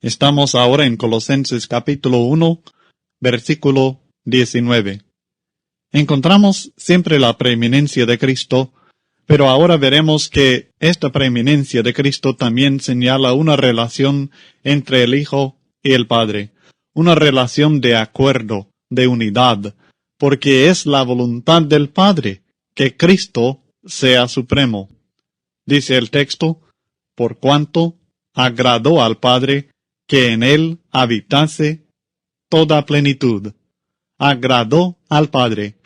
Estamos ahora en Colosenses capítulo 1, versículo 19. Encontramos siempre la preeminencia de Cristo, pero ahora veremos que esta preeminencia de Cristo también señala una relación entre el Hijo y el Padre, una relación de acuerdo, de unidad, porque es la voluntad del Padre que Cristo sea supremo. Dice el texto, por cuanto agradó al Padre que en él habitase toda plenitud. Agradó al Padre.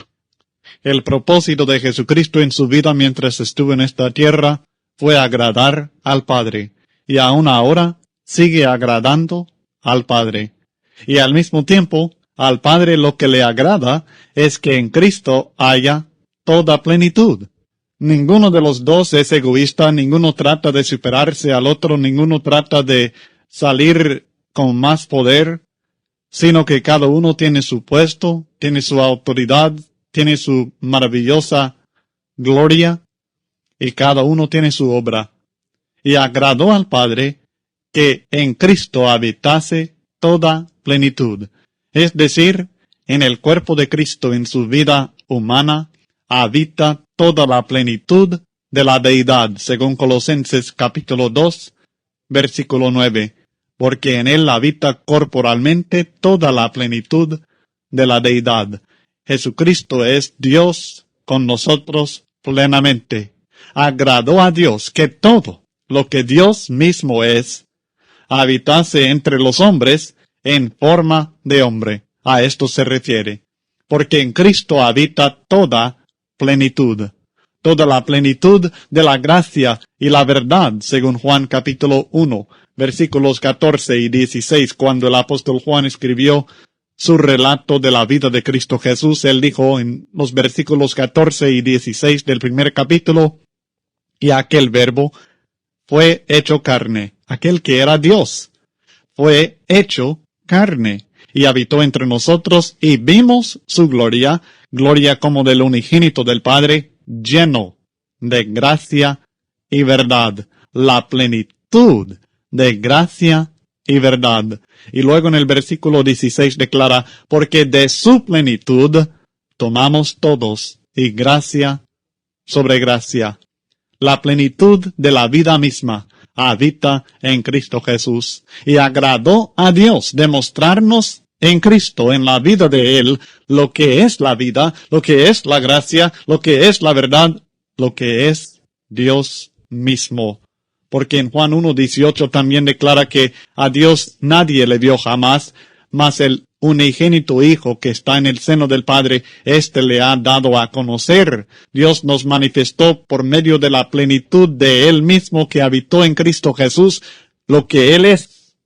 El propósito de Jesucristo en su vida mientras estuvo en esta tierra fue agradar al Padre, y aún ahora sigue agradando al Padre. Y al mismo tiempo, al Padre lo que le agrada es que en Cristo haya toda plenitud. Ninguno de los dos es egoísta, ninguno trata de superarse al otro, ninguno trata de salir con más poder, sino que cada uno tiene su puesto, tiene su autoridad, tiene su maravillosa gloria, y cada uno tiene su obra. Y agradó al Padre que en Cristo habitase toda plenitud. Es decir, en el cuerpo de Cristo, en su vida humana, habita toda la plenitud de la deidad, según Colosenses capítulo 2, versículo 9. Porque en él habita corporalmente toda la plenitud de la deidad. Jesucristo es Dios con nosotros plenamente. Agradó a Dios que todo lo que Dios mismo es, habitase entre los hombres en forma de hombre. A esto se refiere. Porque en Cristo habita toda plenitud. Toda la plenitud de la gracia y la verdad, según Juan capítulo 1, versículos 14 y 16, cuando el apóstol Juan escribió su relato de la vida de Cristo Jesús, él dijo en los versículos 14 y 16 del primer capítulo, y aquel verbo fue hecho carne, aquel que era Dios, fue hecho carne, y habitó entre nosotros, y vimos su gloria, gloria como del unigénito del Padre, lleno de gracia y verdad, la plenitud de gracia y verdad. Y luego en el versículo 16 declara, porque de su plenitud tomamos todos, y gracia sobre gracia. La plenitud de la vida misma habita en Cristo Jesús, y agradó a Dios demostrarnos en Cristo, en la vida de Él, lo que es la vida, lo que es la gracia, lo que es la verdad, lo que es Dios mismo. Porque en Juan 1:18 también declara que a Dios nadie le vio jamás, mas el unigénito Hijo que está en el seno del Padre, éste le ha dado a conocer. Dios nos manifestó por medio de la plenitud de Él mismo que habitó en Cristo Jesús, lo que Él es.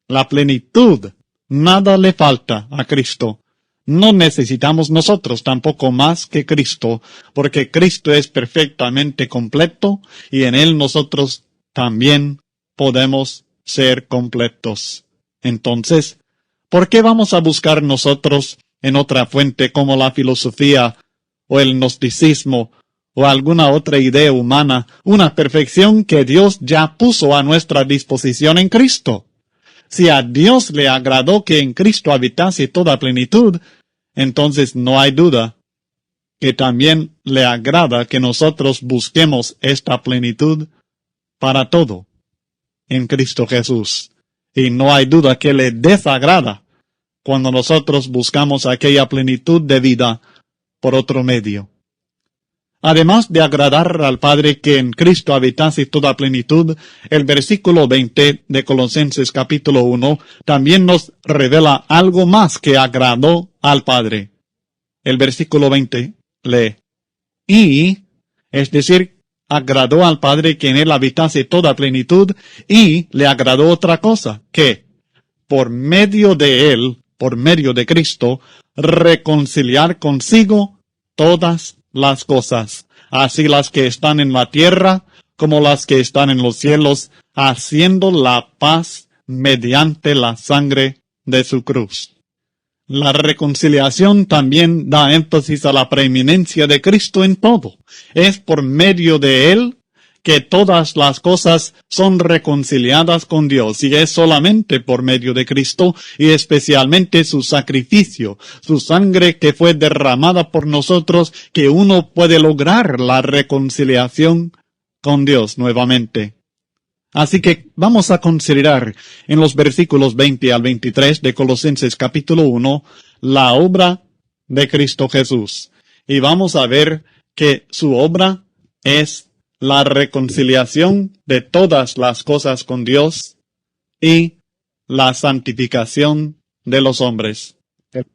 La plenitud. Nada le falta a Cristo. No necesitamos nosotros tampoco más que Cristo, porque Cristo es perfectamente completo y en Él nosotros también podemos ser completos. Entonces, ¿por qué vamos a buscar nosotros en otra fuente como la filosofía o el gnosticismo o alguna otra idea humana una perfección que Dios ya puso a nuestra disposición en Cristo? Si a Dios le agradó que en Cristo habitase toda plenitud, entonces no hay duda que también le agrada que nosotros busquemos esta plenitud para todo en Cristo Jesús. Y no hay duda que le desagrada cuando nosotros buscamos aquella plenitud de vida por otro medio. Además de agradar al Padre que en Cristo habitase toda plenitud, el versículo 20 de Colosenses capítulo 1 también nos revela algo más que agradó al Padre. El versículo 20 lee, y, es decir, agradó al Padre que en él habitase toda plenitud, y le agradó otra cosa, que, por medio de él, por medio de Cristo, reconciliar consigo todas las cosas, así las que están en la tierra como las que están en los cielos, haciendo la paz mediante la sangre de su cruz. La reconciliación también da énfasis a la preeminencia de Cristo en todo. Es por medio de Él que todas las cosas son reconciliadas con Dios y es solamente por medio de Cristo y especialmente su sacrificio, su sangre que fue derramada por nosotros, que uno puede lograr la reconciliación con Dios nuevamente. Así que vamos a considerar en los versículos 20 al 23 de Colosenses capítulo 1 la obra de Cristo Jesús. Y vamos a ver que su obra es la reconciliación de todas las cosas con Dios y la santificación de los hombres.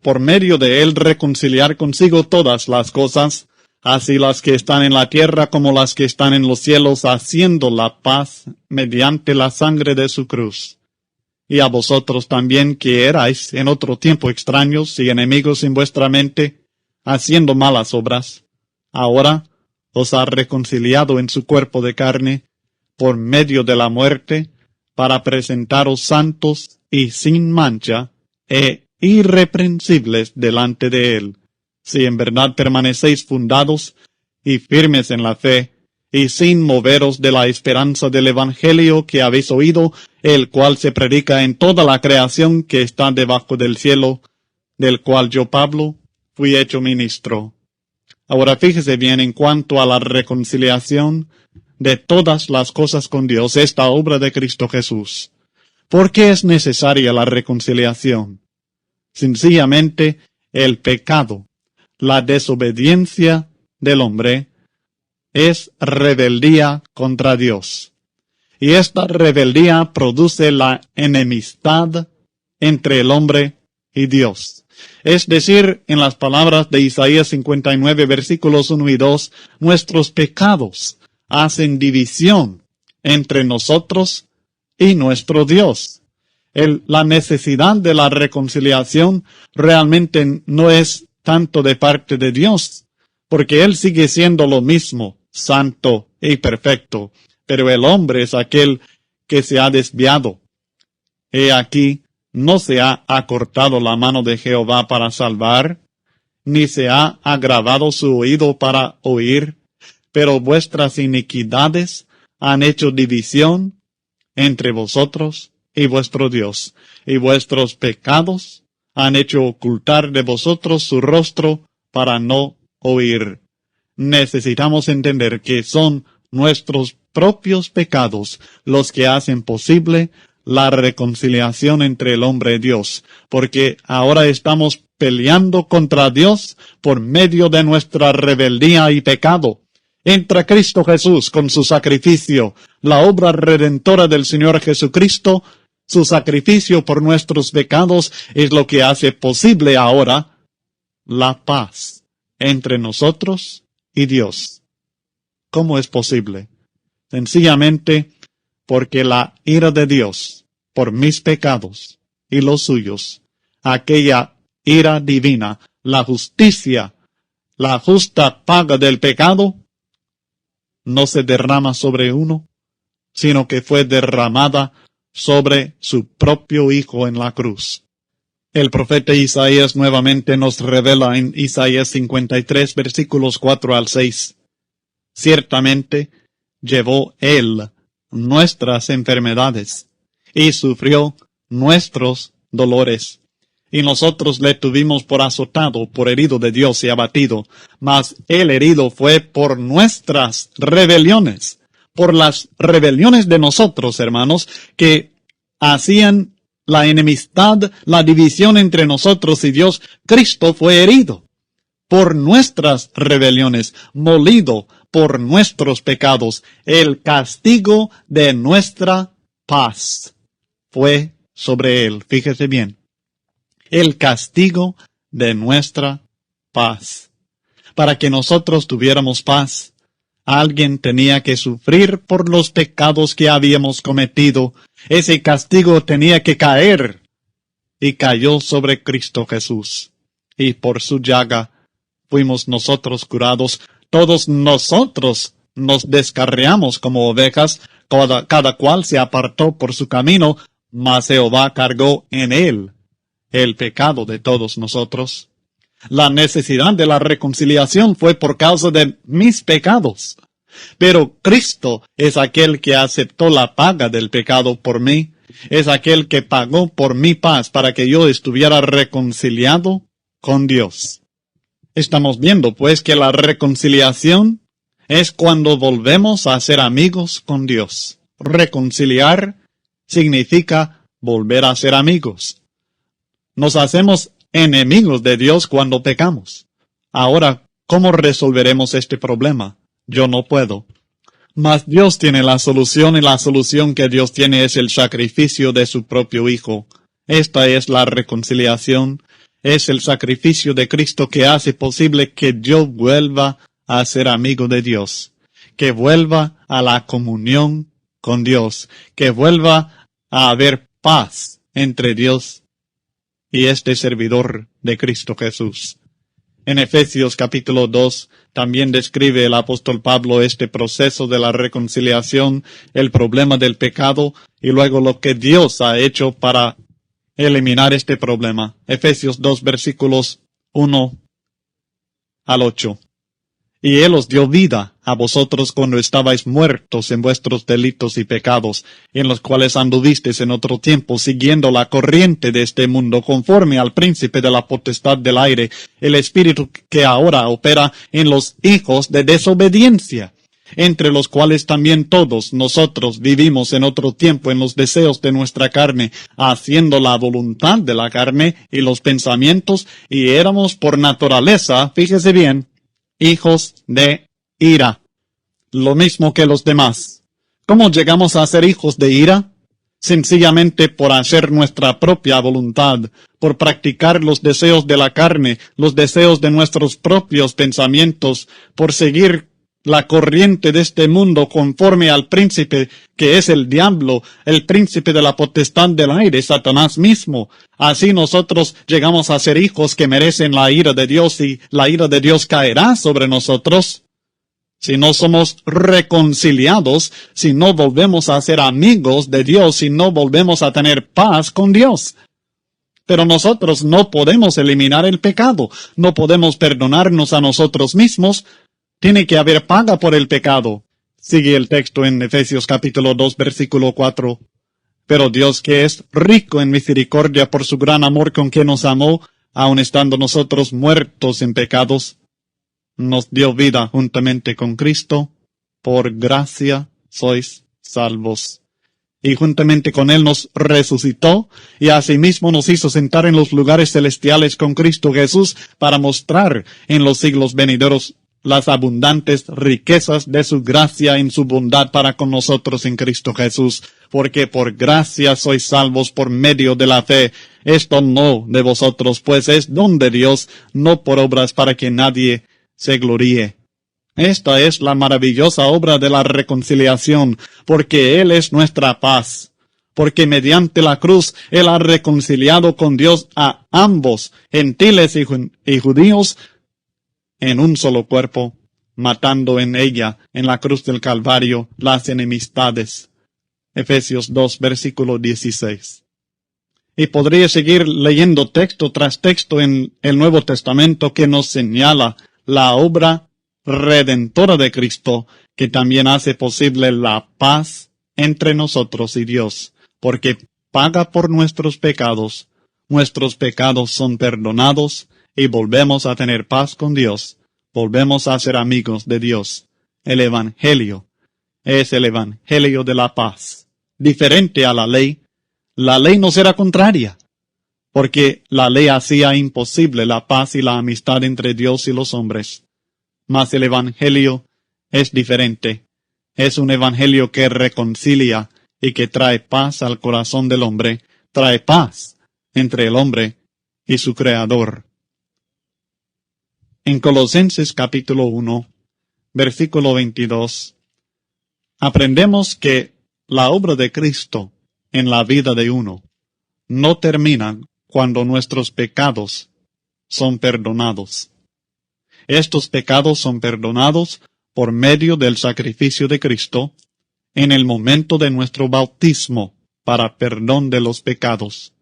Por medio de él reconciliar consigo todas las cosas, así las que están en la tierra como las que están en los cielos, haciendo la paz mediante la sangre de su cruz. Y a vosotros también, que erais en otro tiempo extraños y enemigos en vuestra mente, haciendo malas obras, ahora os ha reconciliado en su cuerpo de carne, por medio de la muerte, para presentaros santos y sin mancha e irreprensibles delante de él, si en verdad permanecéis fundados y firmes en la fe, y sin moveros de la esperanza del Evangelio que habéis oído, el cual se predica en toda la creación que está debajo del cielo, del cual yo, Pablo, fui hecho ministro. Ahora fíjese bien en cuanto a la reconciliación de todas las cosas con Dios, esta obra de Cristo Jesús. ¿Por qué es necesaria la reconciliación? Sencillamente, el pecado, la desobediencia del hombre, es rebeldía contra Dios. Y esta rebeldía produce la enemistad entre el hombre y Dios. Es decir, en las palabras de Isaías 59, versículos 1 y 2, nuestros pecados hacen división entre nosotros y nuestro Dios. La necesidad de la reconciliación realmente no es tanto de parte de Dios, porque Él sigue siendo lo mismo, santo y perfecto, pero el hombre es aquel que se ha desviado. He aquí, no se ha acortado la mano de Jehová para salvar, ni se ha agravado su oído para oír, pero vuestras iniquidades han hecho división entre vosotros y vuestro Dios, y vuestros pecados han hecho ocultar de vosotros su rostro para no oír. Necesitamos entender que son nuestros propios pecados los que hacen posible la reconciliación entre el hombre y Dios, porque ahora estamos peleando contra Dios por medio de nuestra rebeldía y pecado. Entra Cristo Jesús con su sacrificio, la obra redentora del Señor Jesucristo, su sacrificio por nuestros pecados es lo que hace posible ahora la paz entre nosotros y Dios. ¿Cómo es posible? Sencillamente porque la ira de Dios por mis pecados y los suyos, aquella ira divina, la justicia, la justa paga del pecado, no se derrama sobre uno, sino que fue derramada sobre su propio Hijo en la cruz. El profeta Isaías nuevamente nos revela en Isaías 53, versículos 4 al 6. Ciertamente llevó Él nuestras enfermedades y sufrió nuestros dolores. Y nosotros le tuvimos por azotado, por herido de Dios y abatido. Mas el herido fue por nuestras rebeliones, por las rebeliones de nosotros, hermanos, que hacían la enemistad, la división entre nosotros y Dios. Cristo fue herido por nuestras rebeliones, molido por nuestros pecados. El castigo de nuestra paz fue sobre él. Fíjese bien. El castigo de nuestra paz. Para que nosotros tuviéramos paz, alguien tenía que sufrir por los pecados que habíamos cometido. Ese castigo tenía que caer. Y cayó sobre Cristo Jesús. Y por su llaga fuimos nosotros curados. Todos nosotros nos descarriamos como ovejas. Cada cual se apartó por su camino, mas Jehová cargó en él el pecado de todos nosotros. La necesidad de la reconciliación fue por causa de mis pecados. Pero Cristo es aquel que aceptó la paga del pecado por mí. Es aquel que pagó por mi paz para que yo estuviera reconciliado con Dios. Estamos viendo, pues, que la reconciliación es cuando volvemos a ser amigos con Dios. Reconciliar significa volver a ser amigos. Nos hacemos enemigos de Dios cuando pecamos. Ahora, ¿cómo resolveremos este problema? Yo no puedo. Mas Dios tiene la solución, y la solución que Dios tiene es el sacrificio de su propio Hijo. Esta es la reconciliación. Es el sacrificio de Cristo que hace posible que yo vuelva a ser amigo de Dios, que vuelva a la comunión con Dios, que vuelva a haber paz entre Dios y este servidor de Cristo Jesús. En Efesios capítulo 2 también describe el apóstol Pablo este proceso de la reconciliación, el problema del pecado y luego lo que Dios ha hecho para eliminar este problema. Efesios 2 versículos 1 al 8. Y Él os dio vida a vosotros cuando estabais muertos en vuestros delitos y pecados, en los cuales anduvisteis en otro tiempo, siguiendo la corriente de este mundo, conforme al príncipe de la potestad del aire, el espíritu que ahora opera en los hijos de desobediencia, entre los cuales también todos nosotros vivimos en otro tiempo en los deseos de nuestra carne, haciendo la voluntad de la carne y los pensamientos, y éramos por naturaleza, fíjese bien, hijos de ira, lo mismo que los demás. ¿Cómo llegamos a ser hijos de ira? Sencillamente por hacer nuestra propia voluntad, por practicar los deseos de la carne, los deseos de nuestros propios pensamientos, por seguir la corriente de este mundo conforme al príncipe que es el diablo, el príncipe de la potestad del aire, Satanás mismo. Así nosotros llegamos a ser hijos que merecen la ira de Dios y la ira de Dios caerá sobre nosotros. Si no somos reconciliados, si no volvemos a ser amigos de Dios, si no volvemos a tener paz con Dios. Pero nosotros no podemos eliminar el pecado, no podemos perdonarnos a nosotros mismos. Tiene que haber paga por el pecado. Sigue el texto en Efesios capítulo 2 versículo 4. Pero Dios, que es rico en misericordia por su gran amor con que nos amó, aun estando nosotros muertos en pecados, nos dio vida juntamente con Cristo. Por gracia sois salvos. Y juntamente con Él nos resucitó, y asimismo nos hizo sentar en los lugares celestiales con Cristo Jesús, para mostrar en los siglos venideros las abundantes riquezas de su gracia en su bondad para con nosotros en Cristo Jesús, porque por gracia sois salvos por medio de la fe. Esto no de vosotros, pues es don de Dios, no por obras para que nadie se gloríe. Esta es la maravillosa obra de la reconciliación, porque Él es nuestra paz. Porque mediante la cruz Él ha reconciliado con Dios a ambos, gentiles y judíos, en un solo cuerpo, matando en ella, en la cruz del Calvario, las enemistades. Efesios 2, versículo 16. Y podría seguir leyendo texto tras texto en el Nuevo Testamento que nos señala la obra redentora de Cristo, que también hace posible la paz entre nosotros y Dios, porque paga por nuestros pecados son perdonados, y volvemos a tener paz con Dios, volvemos a ser amigos de Dios. El Evangelio es el Evangelio de la paz, diferente a la ley. La ley nos era contraria, porque la ley hacía imposible la paz y la amistad entre Dios y los hombres. Mas el Evangelio es diferente. Es un Evangelio que reconcilia y que trae paz al corazón del hombre, trae paz entre el hombre y su Creador. En Colosenses capítulo 1, versículo 22, aprendemos que la obra de Cristo en la vida de uno no termina cuando nuestros pecados son perdonados. Estos pecados son perdonados por medio del sacrificio de Cristo en el momento de nuestro bautismo para perdón de los pecados.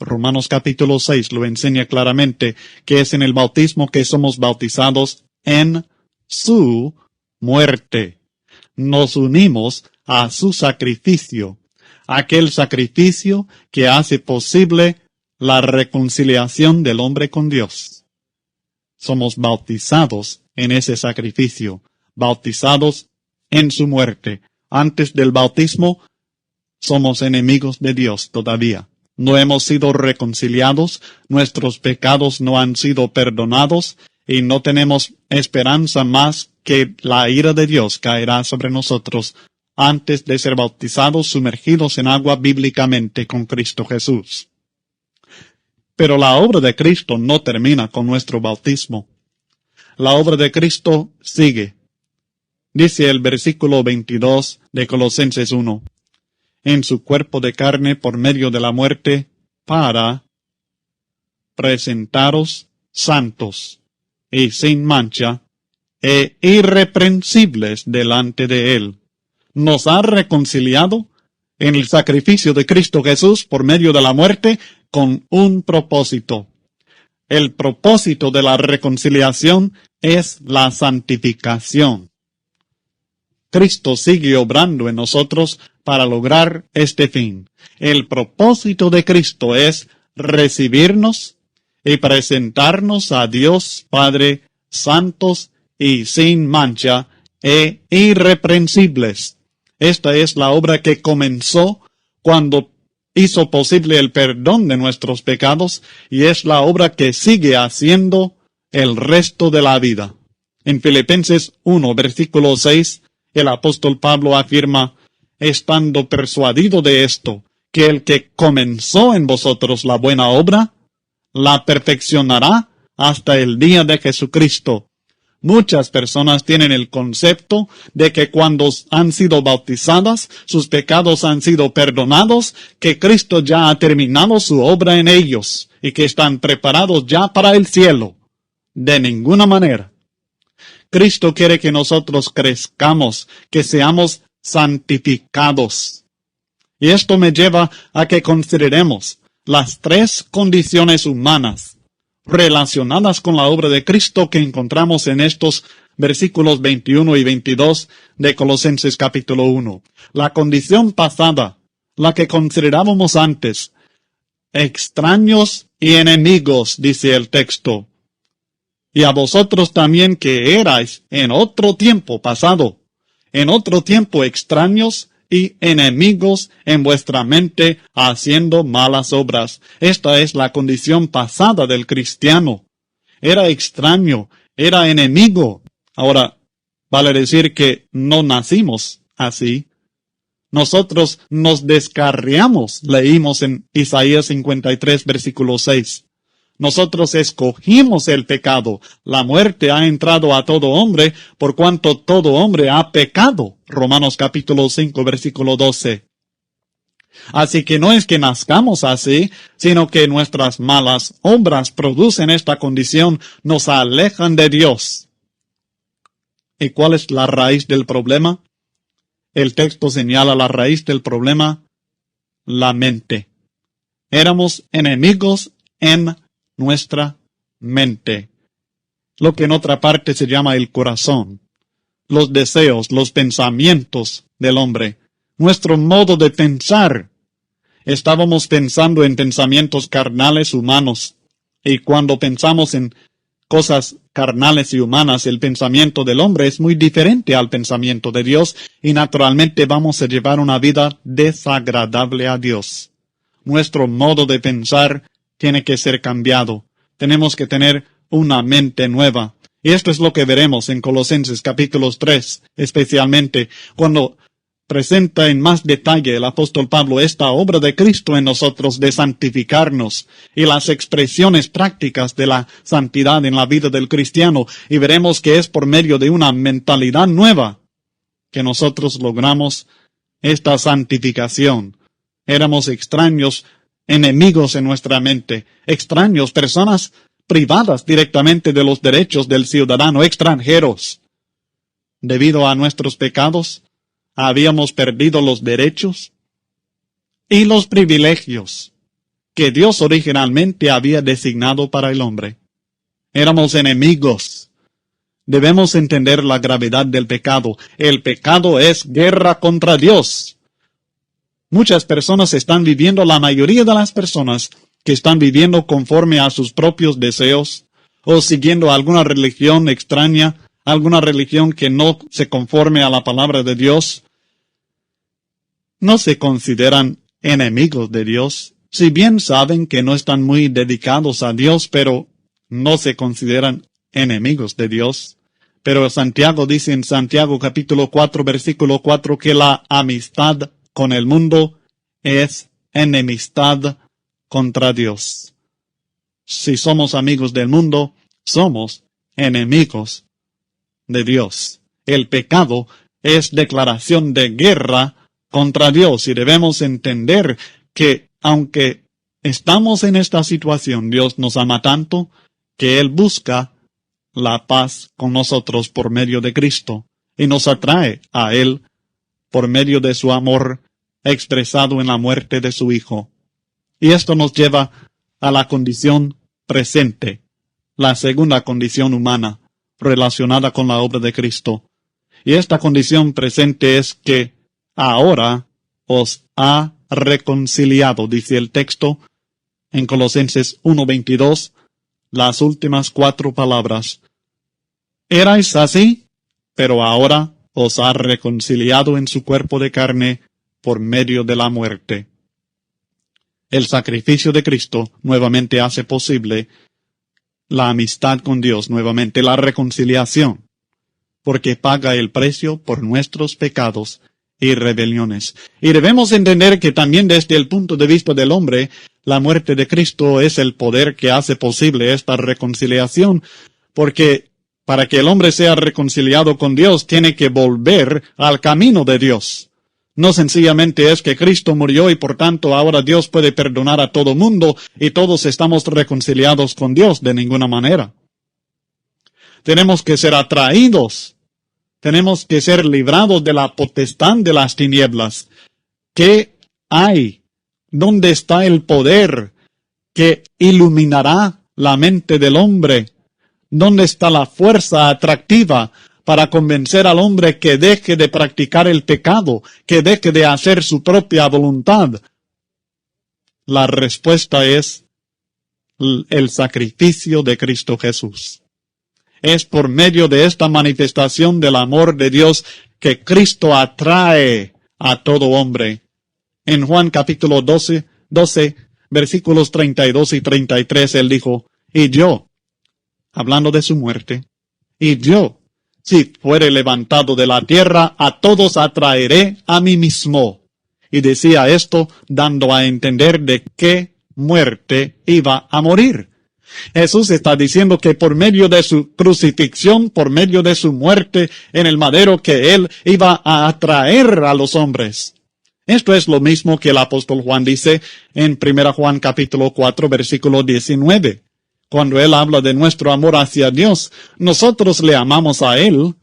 Romanos capítulo 6 lo enseña claramente, que es en el bautismo que somos bautizados en su muerte. Nos unimos a su sacrificio, aquel sacrificio que hace posible la reconciliación del hombre con Dios. Somos bautizados en ese sacrificio, bautizados en su muerte. Antes del bautismo, somos enemigos de Dios todavía. No hemos sido reconciliados, nuestros pecados no han sido perdonados y no tenemos esperanza más que la ira de Dios caerá sobre nosotros antes de ser bautizados, sumergidos en agua bíblicamente con Cristo Jesús. Pero la obra de Cristo no termina con nuestro bautismo. La obra de Cristo sigue. Dice el versículo 22 de Colosenses 1. En su cuerpo de carne por medio de la muerte, para presentaros santos y sin mancha e irreprensibles delante de Él. Nos ha reconciliado en el sacrificio de Cristo Jesús por medio de la muerte con un propósito. El propósito de la reconciliación es la santificación. Cristo sigue obrando en nosotros para lograr este fin. El propósito de Cristo es recibirnos y presentarnos a Dios Padre santos y sin mancha e irreprensibles. Esta es la obra que comenzó cuando hizo posible el perdón de nuestros pecados y es la obra que sigue haciendo el resto de la vida. En Filipenses 1, versículo 6, el apóstol Pablo afirma, estando persuadido de esto, que el que comenzó en vosotros la buena obra, la perfeccionará hasta el día de Jesucristo. Muchas personas tienen el concepto de que cuando han sido bautizadas, sus pecados han sido perdonados, que Cristo ya ha terminado su obra en ellos y que están preparados ya para el cielo. De ninguna manera. Cristo quiere que nosotros crezcamos, que seamos santificados. Y esto me lleva a que consideremos las tres condiciones humanas relacionadas con la obra de Cristo que encontramos en estos versículos 21 y 22 de Colosenses capítulo 1. La condición pasada, la que considerábamos antes, extraños y enemigos, dice el texto. Y a vosotros también que erais en otro tiempo pasado, en otro tiempo extraños y enemigos en vuestra mente, haciendo malas obras. Esta es la condición pasada del cristiano. Era extraño, era enemigo. Ahora, vale decir que no nacimos así. Nosotros nos descarriamos, leímos en Isaías 53, versículo 6. Nosotros escogimos el pecado. La muerte ha entrado a todo hombre, por cuanto todo hombre ha pecado. Romanos capítulo 5, versículo 12. Así que no es que nazcamos así, sino que nuestras malas obras producen esta condición, nos alejan de Dios. ¿Y cuál es la raíz del problema? El texto señala la raíz del problema, la mente. Éramos enemigos en nuestra mente, lo que en otra parte se llama el corazón, los deseos, los pensamientos del hombre, nuestro modo de pensar. Estábamos pensando en pensamientos carnales humanos, y cuando pensamos en cosas carnales y humanas, el pensamiento del hombre es muy diferente al pensamiento de Dios, y naturalmente vamos a llevar una vida desagradable a Dios. Nuestro modo de pensar tiene que ser cambiado. Tenemos que tener una mente nueva. Y esto es lo que veremos en Colosenses capítulos 3, especialmente cuando presenta en más detalle el apóstol Pablo esta obra de Cristo en nosotros de santificarnos y las expresiones prácticas de la santidad en la vida del cristiano. Y veremos que es por medio de una mentalidad nueva que nosotros logramos esta santificación. Éramos extraños, enemigos en nuestra mente, extraños, personas privadas directamente de los derechos del ciudadano, extranjeros. Debido a nuestros pecados, habíamos perdido los derechos y los privilegios que Dios originalmente había designado para el hombre. Éramos enemigos. Debemos entender la gravedad del pecado. El pecado es guerra contra Dios. Muchas personas están viviendo, la mayoría de las personas que están viviendo conforme a sus propios deseos o siguiendo alguna religión extraña, alguna religión que no se conforme a la palabra de Dios, no se consideran enemigos de Dios. Si bien saben que no están muy dedicados a Dios, pero no se consideran enemigos de Dios. Pero Santiago dice en Santiago capítulo 4, versículo 4, que la amistad con el mundo es enemistad contra Dios. Si somos amigos del mundo, somos enemigos de Dios. El pecado es declaración de guerra contra Dios y debemos entender que aunque estamos en esta situación, Dios nos ama tanto que Él busca la paz con nosotros por medio de Cristo y nos atrae a Él por medio de su amor expresado en la muerte de su Hijo. Y esto nos lleva a la condición presente, la segunda condición humana relacionada con la obra de Cristo. Y esta condición presente es que ahora os ha reconciliado, dice el texto en Colosenses 1:22, las últimas 4 palabras. Erais así, pero ahora os ha reconciliado en su cuerpo de carne por medio de la muerte. El sacrificio de Cristo nuevamente hace posible la amistad con Dios, nuevamente la reconciliación, porque paga el precio por nuestros pecados y rebeliones. Y debemos entender que también desde el punto de vista del hombre, la muerte de Cristo es el poder que hace posible esta reconciliación, porque para que el hombre sea reconciliado con Dios, tiene que volver al camino de Dios. No sencillamente es que Cristo murió y por tanto ahora Dios puede perdonar a todo mundo y todos estamos reconciliados con Dios, de ninguna manera. Tenemos que ser atraídos. Tenemos que ser librados de la potestad de las tinieblas. ¿Qué hay? ¿Dónde está el poder que iluminará la mente del hombre? ¿Dónde está la fuerza atractiva para convencer al hombre que deje de practicar el pecado, que deje de hacer su propia voluntad? La respuesta es el sacrificio de Cristo Jesús. Es por medio de esta manifestación del amor de Dios que Cristo atrae a todo hombre. En Juan capítulo 12, versículos 32 y 33, Él dijo, y yo, hablando de su muerte, y yo, si fuere levantado de la tierra, a todos atraeré a mí mismo. Y decía esto dando a entender de qué muerte iba a morir. Jesús está diciendo que por medio de su crucifixión, por medio de su muerte en el madero, que Él iba a atraer a los hombres. Esto es lo mismo que el apóstol Juan dice en 1 Juan capítulo 4, versículo 19. Cuando Él habla de nuestro amor hacia Dios, nosotros le amamos a Él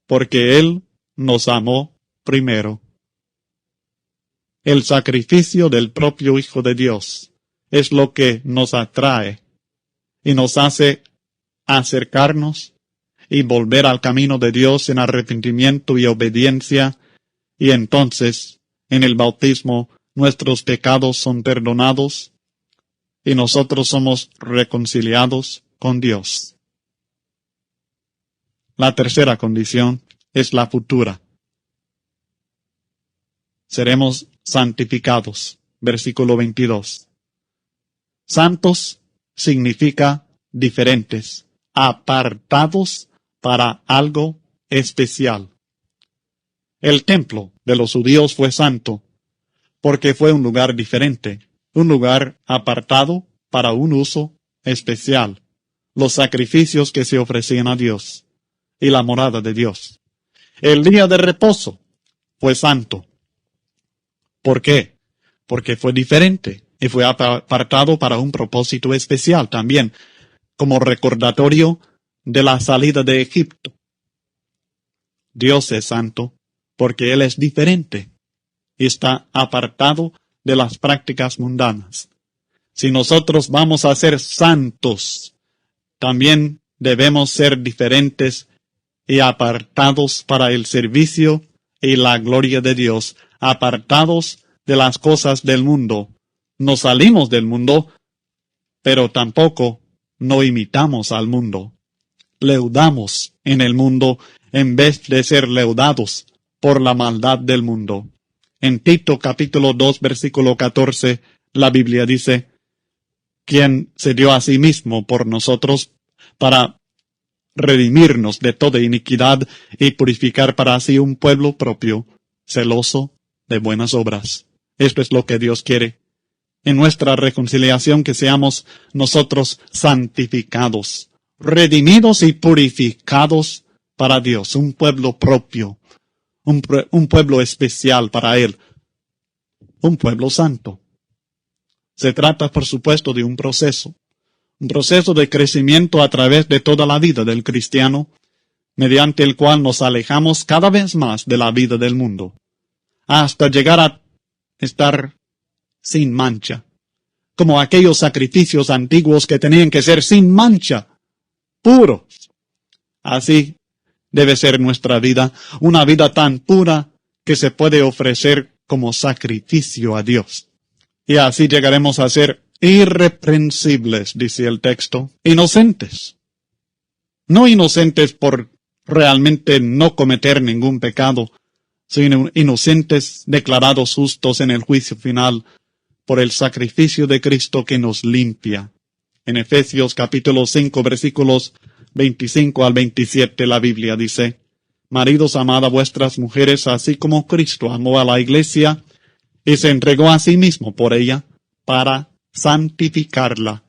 porque Él nos amó primero. El sacrificio del propio Hijo de Dios es lo que nos atrae y nos hace acercarnos y volver al camino de Dios en arrepentimiento y obediencia, y entonces, en el bautismo, nuestros pecados son perdonados y nosotros somos reconciliados con Dios. La tercera condición es la futura. Seremos santificados. Versículo 22. Santos significa diferentes, apartados para algo especial. El templo de los judíos fue santo porque fue un lugar diferente, un lugar apartado para un uso especial, los sacrificios que se ofrecían a Dios y la morada de Dios. El día de reposo fue santo. ¿Por qué? Porque fue diferente y fue apartado para un propósito especial también, como recordatorio de la salida de Egipto. Dios es santo porque Él es diferente y está apartado de las prácticas mundanas. Si nosotros vamos a ser santos, también debemos ser diferentes y apartados para el servicio y la gloria de Dios, apartados de las cosas del mundo. No salimos del mundo, pero tampoco no imitamos al mundo. Leudamos en el mundo en vez de ser leudados por la maldad del mundo. En Tito capítulo 2 versículo 14, la Biblia dice, quien se dio a sí mismo por nosotros para redimirnos de toda iniquidad y purificar para sí un pueblo propio, celoso de buenas obras. Esto es lo que Dios quiere. En nuestra reconciliación que seamos nosotros santificados, redimidos y purificados para Dios, un pueblo propio, un pueblo especial para Él, un pueblo santo. Se trata, por supuesto, de un proceso de crecimiento a través de toda la vida del cristiano, mediante el cual nos alejamos cada vez más de la vida del mundo, hasta llegar a estar sin mancha, como aquellos sacrificios antiguos que tenían que ser sin mancha, puros. Así debe ser nuestra vida, una vida tan pura que se puede ofrecer como sacrificio a Dios. Y así llegaremos a ser irreprensibles, dice el texto, inocentes. No inocentes por realmente no cometer ningún pecado, sino inocentes declarados justos en el juicio final por el sacrificio de Cristo que nos limpia. En Efesios capítulo 5 versículos 25 al 27 la Biblia dice, maridos, amad a vuestras mujeres así como Cristo amó a la iglesia y se entregó a sí mismo por ella para santificarla,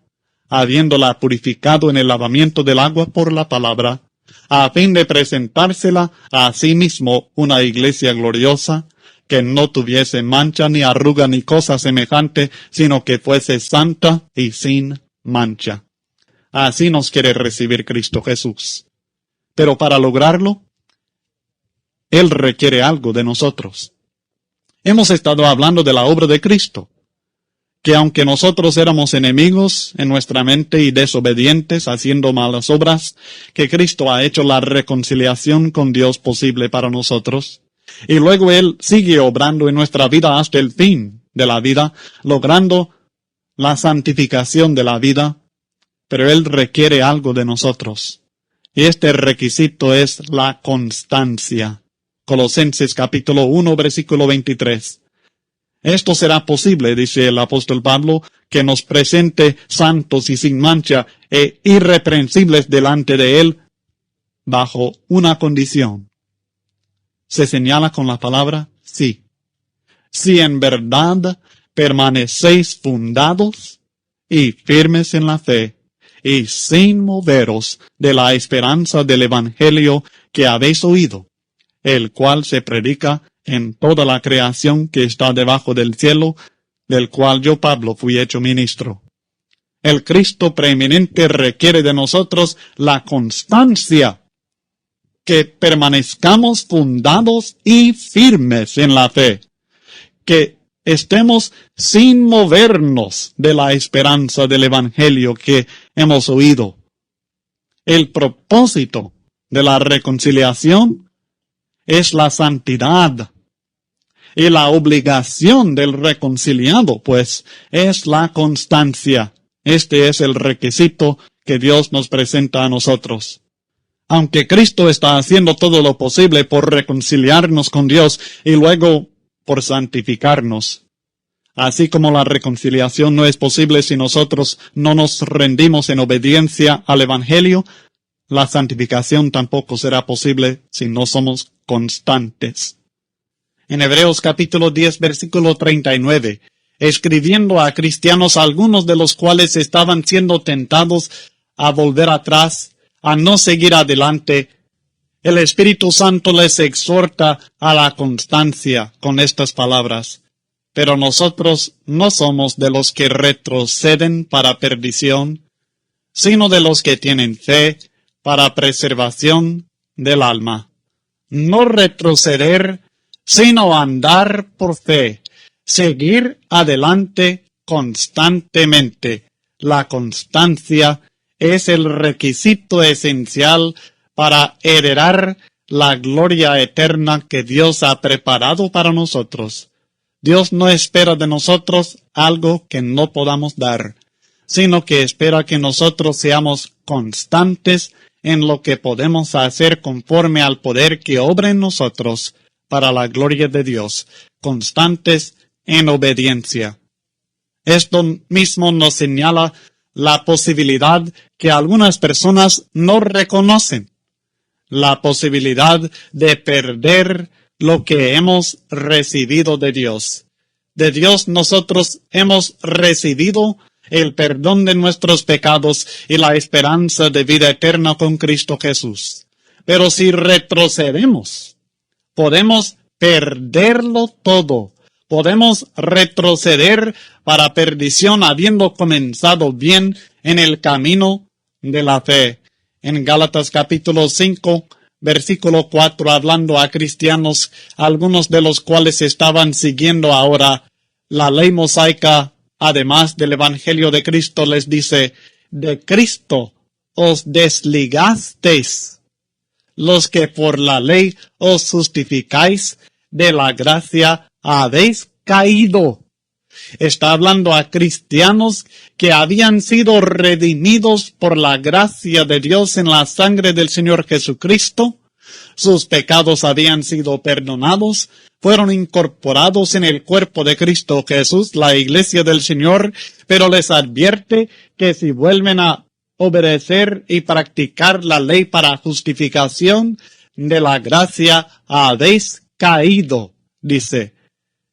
habiéndola purificado en el lavamiento del agua por la palabra, a fin de presentársela a sí mismo una iglesia gloriosa, que no tuviese mancha ni arruga ni cosa semejante, sino que fuese santa y sin mancha. Así nos quiere recibir Cristo Jesús. Pero para lograrlo, Él requiere algo de nosotros. Hemos estado hablando de la obra de Cristo, que aunque nosotros éramos enemigos en nuestra mente y desobedientes, haciendo malas obras, que Cristo ha hecho la reconciliación con Dios posible para nosotros. Y luego Él sigue obrando en nuestra vida hasta el fin de la vida, logrando la santificación de la vida, pero Él requiere algo de nosotros. Y este requisito es la constancia. Colosenses capítulo 1, versículo 23. Esto será posible, dice el apóstol Pablo, que nos presente santos y sin mancha e irreprensibles delante de Él, bajo una condición. ¿Se señala con la palabra? Sí. Si en verdad permanecéis fundados y firmes en la fe, y sin moveros de la esperanza del Evangelio que habéis oído, el cual se predica en toda la creación que está debajo del cielo, del cual yo, Pablo, fui hecho ministro. El Cristo preeminente requiere de nosotros la constancia, que permanezcamos fundados y firmes en la fe, que estemos sin movernos de la esperanza del Evangelio que hemos oído. El propósito de la reconciliación es la santidad, y la obligación del reconciliado, pues, es la constancia. Este es el requisito que Dios nos presenta a nosotros. Aunque Cristo está haciendo todo lo posible por reconciliarnos con Dios y luego por santificarnos. Así como la reconciliación no es posible si nosotros no nos rendimos en obediencia al Evangelio, la santificación tampoco será posible si no somos constantes. En Hebreos capítulo 10, versículo 39, escribiendo a cristianos, algunos de los cuales estaban siendo tentados a volver atrás, a no seguir adelante, el Espíritu Santo les exhorta a la constancia con estas palabras. Pero nosotros no somos de los que retroceden para perdición, sino de los que tienen fe para preservación del alma. No retroceder, sino andar por fe, seguir adelante constantemente. La constancia es el requisito esencial para heredar la gloria eterna que Dios ha preparado para nosotros. Dios no espera de nosotros algo que no podamos dar, sino que espera que nosotros seamos constantes en lo que podemos hacer conforme al poder que obra en nosotros para la gloria de Dios, constantes en obediencia. Esto mismo nos señala la posibilidad que algunas personas no reconocen, la posibilidad de perder lo que hemos recibido de Dios. De Dios nosotros hemos recibido el perdón de nuestros pecados y la esperanza de vida eterna con Cristo Jesús. Pero si retrocedemos, podemos perderlo todo. Podemos retroceder para perdición habiendo comenzado bien en el camino de la fe. En Gálatas capítulo 5, versículo 4, hablando a cristianos, algunos de los cuales estaban siguiendo ahora la ley mosaica, además del Evangelio de Cristo, les dice, de Cristo os desligasteis, los que por la ley os justificáis, de la gracia habéis caído. Está hablando a cristianos que habían sido redimidos por la gracia de Dios en la sangre del Señor Jesucristo. Sus pecados habían sido perdonados, fueron incorporados en el cuerpo de Cristo Jesús, la iglesia del Señor, pero les advierte que si vuelven a obedecer y practicar la ley para justificación de la gracia, habéis caído, dice.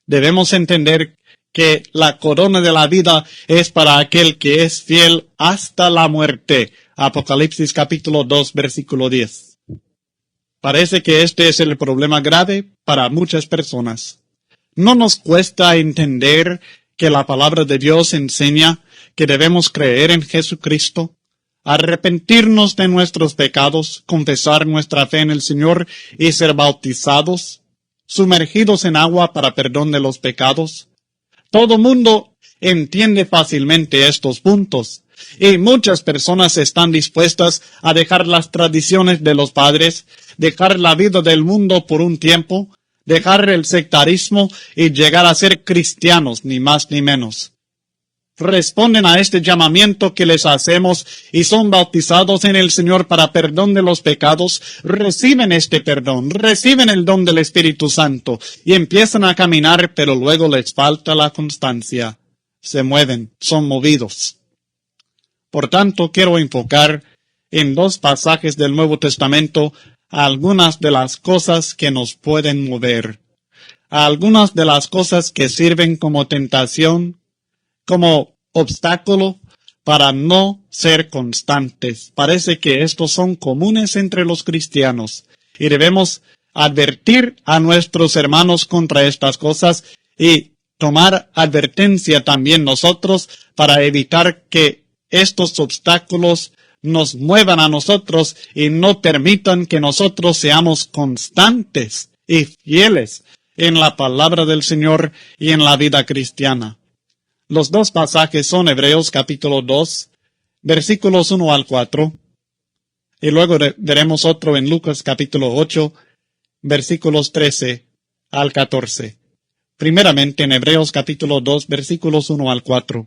Debemos entender que la corona de la vida es para aquel que es fiel hasta la muerte. Apocalipsis capítulo 2, versículo 10. Parece que este es el problema grave para muchas personas. No nos cuesta entender que la palabra de Dios enseña que debemos creer en Jesucristo, arrepentirnos de nuestros pecados, confesar nuestra fe en el Señor y ser bautizados, sumergidos en agua para perdón de los pecados. Todo mundo entiende fácilmente estos puntos, y muchas personas están dispuestas a dejar las tradiciones de los padres, dejar la vida del mundo por un tiempo, dejar el sectarismo y llegar a ser cristianos, ni más ni menos. Responden a este llamamiento que les hacemos y son bautizados en el Señor para perdón de los pecados, reciben este perdón, reciben el don del Espíritu Santo y empiezan a caminar, pero luego les falta la constancia. Se mueven, son movidos. Por tanto, quiero enfocar en dos pasajes del Nuevo Testamento algunas de las cosas que nos pueden mover, algunas de las cosas que sirven como tentación, como obstáculo para no ser constantes. Parece que estos son comunes entre los cristianos y debemos advertir a nuestros hermanos contra estas cosas y tomar advertencia también nosotros para evitar que estos obstáculos nos muevan a nosotros y no permitan que nosotros seamos constantes y fieles en la palabra del Señor y en la vida cristiana. Los dos pasajes son Hebreos capítulo 2, versículos 1 al 4, y luego veremos otro en Lucas capítulo 8, versículos 13 al 14. Primeramente en Hebreos capítulo 2, versículos 1 al 4.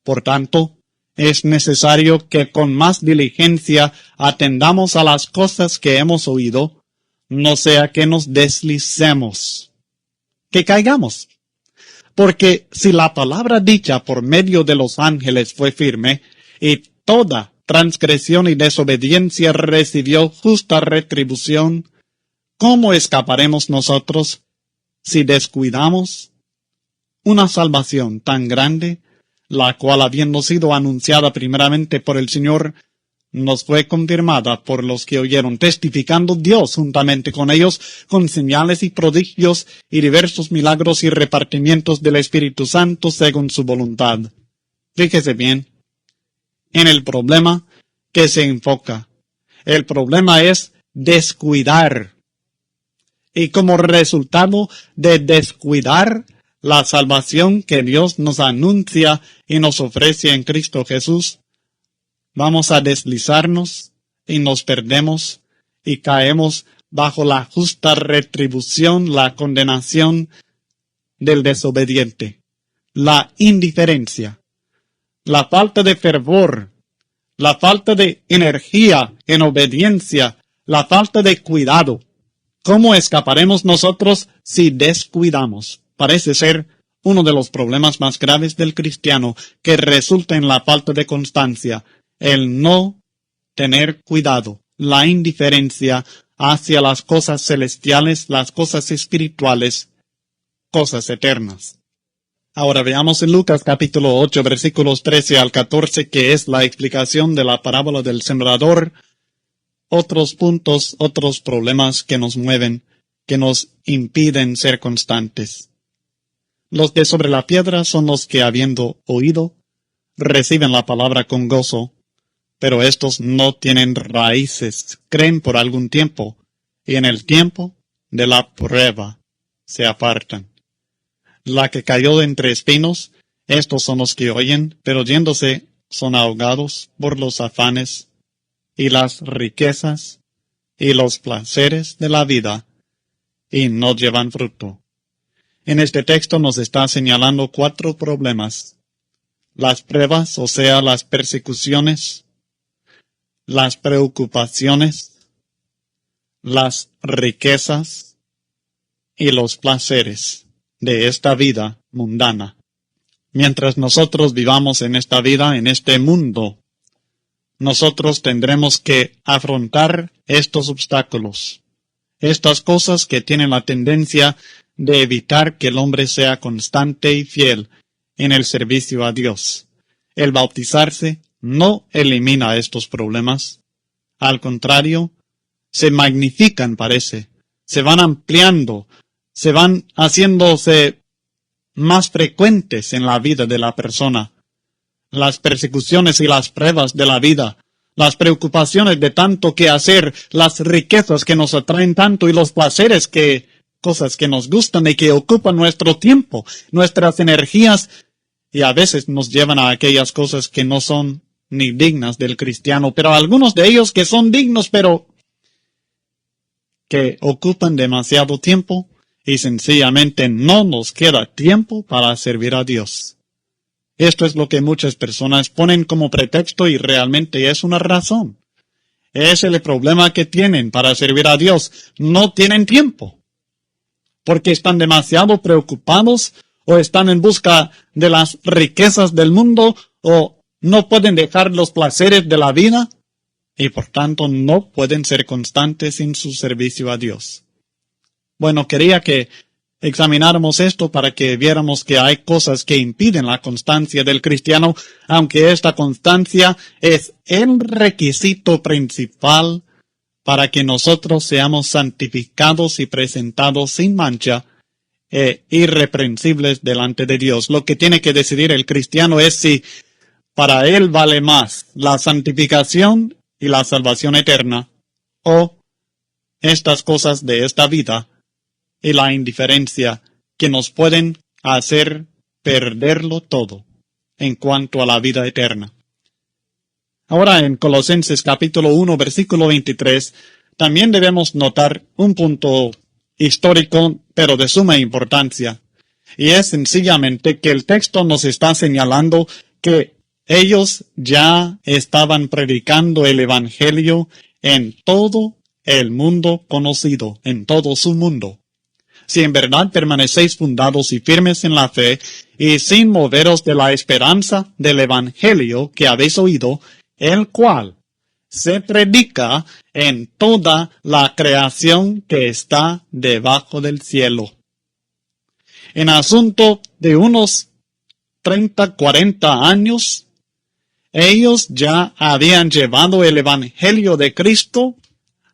Por tanto, es necesario que con más diligencia atendamos a las cosas que hemos oído, no sea que nos deslicemos, que caigamos. Porque si la palabra dicha por medio de los ángeles fue firme, y toda transgresión y desobediencia recibió justa retribución, ¿cómo escaparemos nosotros si descuidamos una salvación tan grande, la cual, habiendo sido anunciada primeramente por el Señor, nos fue confirmada por los que oyeron, testificando Dios juntamente con ellos, con señales y prodigios y diversos milagros y repartimientos del Espíritu Santo según su voluntad? Fíjese bien en el problema que se enfoca. El problema es descuidar. Y como resultado de descuidar la salvación que Dios nos anuncia y nos ofrece en Cristo Jesús, vamos a deslizarnos y nos perdemos y caemos bajo la justa retribución, la condenación del desobediente, la indiferencia, la falta de fervor, la falta de energía en obediencia, la falta de cuidado. ¿Cómo escaparemos nosotros si descuidamos? Parece ser uno de los problemas más graves del cristiano, que resulta en la falta de constancia, el no tener cuidado, la indiferencia hacia las cosas celestiales, las cosas espirituales, cosas eternas. Ahora veamos en Lucas capítulo 8, versículos 13 al 14, que es la explicación de la parábola del sembrador. Otros puntos, otros problemas que nos mueven, que nos impiden ser constantes. Los de sobre la piedra son los que, habiendo oído, reciben la palabra con gozo, pero estos no tienen raíces, creen por algún tiempo, y en el tiempo de la prueba se apartan. La que cayó entre espinos, estos son los que oyen, pero yéndose son ahogados por los afanes y las riquezas y los placeres de la vida, y no llevan fruto. En este texto nos está señalando 4 problemas: las pruebas, o sea, las persecuciones, las preocupaciones, las riquezas y los placeres de esta vida mundana. Mientras nosotros vivamos en esta vida, en este mundo, nosotros tendremos que afrontar estos obstáculos, estas cosas que tienen la tendencia de evitar que el hombre sea constante y fiel en el servicio a Dios. El bautizarse no elimina estos problemas. Al contrario, se magnifican, parece, se van ampliando, se van haciéndose más frecuentes en la vida de la persona. Las persecuciones y las pruebas de la vida, las preocupaciones de tanto que hacer, las riquezas que nos atraen tanto y los placeres cosas que nos gustan y que ocupan nuestro tiempo, nuestras energías, y a veces nos llevan a aquellas cosas que no son ni dignas del cristiano, pero algunos de ellos que son dignos, pero que ocupan demasiado tiempo y sencillamente no nos queda tiempo para servir a Dios. Esto es lo que muchas personas ponen como pretexto y realmente es una razón. Es el problema que tienen para servir a Dios. No tienen tiempo, porque están demasiado preocupados o están en busca de las riquezas del mundo o no pueden dejar los placeres de la vida y por tanto no pueden ser constantes en su servicio a Dios. Bueno, quería que examináramos esto para que viéramos que hay cosas que impiden la constancia del cristiano, aunque esta constancia es el requisito principal para que nosotros seamos santificados y presentados sin mancha e irreprensibles delante de Dios. Lo que tiene que decidir el cristiano es si para él vale más la santificación y la salvación eterna o estas cosas de esta vida y la indiferencia que nos pueden hacer perderlo todo en cuanto a la vida eterna. Ahora en Colosenses capítulo 1 versículo 23 también debemos notar un punto histórico pero de suma importancia, y es sencillamente que el texto nos está señalando que ellos ya estaban predicando el evangelio en todo el mundo conocido, en todo su mundo. Si en verdad permanecéis fundados y firmes en la fe, y sin moveros de la esperanza del evangelio que habéis oído, el cual se predica en toda la creación que está debajo del cielo. En asunto de unos 30, 40 años, ellos ya habían llevado el evangelio de Cristo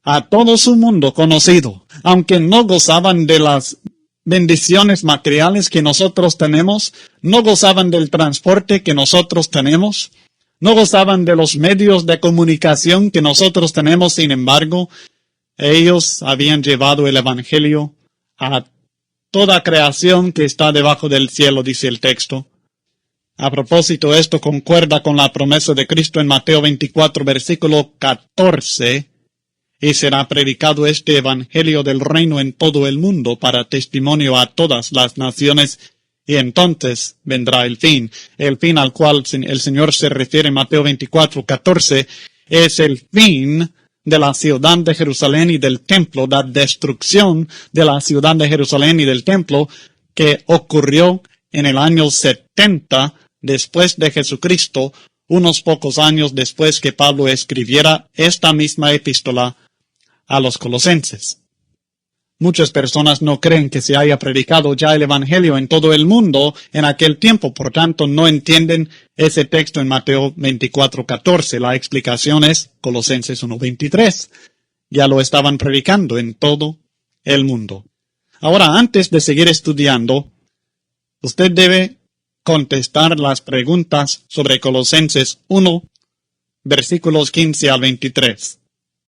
a todo su mundo conocido, aunque no gozaban de las bendiciones materiales que nosotros tenemos, no gozaban del transporte que nosotros tenemos, no gozaban de los medios de comunicación que nosotros tenemos. Sin embargo, ellos habían llevado el evangelio a toda creación que está debajo del cielo, dice el texto. A propósito, esto concuerda con la promesa de Cristo en Mateo 24, versículo 14, y será predicado este evangelio del reino en todo el mundo para testimonio a todas las naciones, y entonces vendrá el fin. El fin al cual el Señor se refiere en Mateo 24, 14, es el fin de la ciudad de Jerusalén y del templo, la destrucción de la ciudad de Jerusalén y del templo que ocurrió en el año 70 después de Jesucristo, unos pocos años después que Pablo escribiera esta misma epístola a los colosenses. Muchas personas no creen que se haya predicado ya el Evangelio en todo el mundo en aquel tiempo, por tanto no entienden ese texto en Mateo 24:14. La explicación es Colosenses 1:23. Ya lo estaban predicando en todo el mundo. Ahora, antes de seguir estudiando, usted debe contestar las preguntas sobre Colosenses 1, versículos 15 al 23.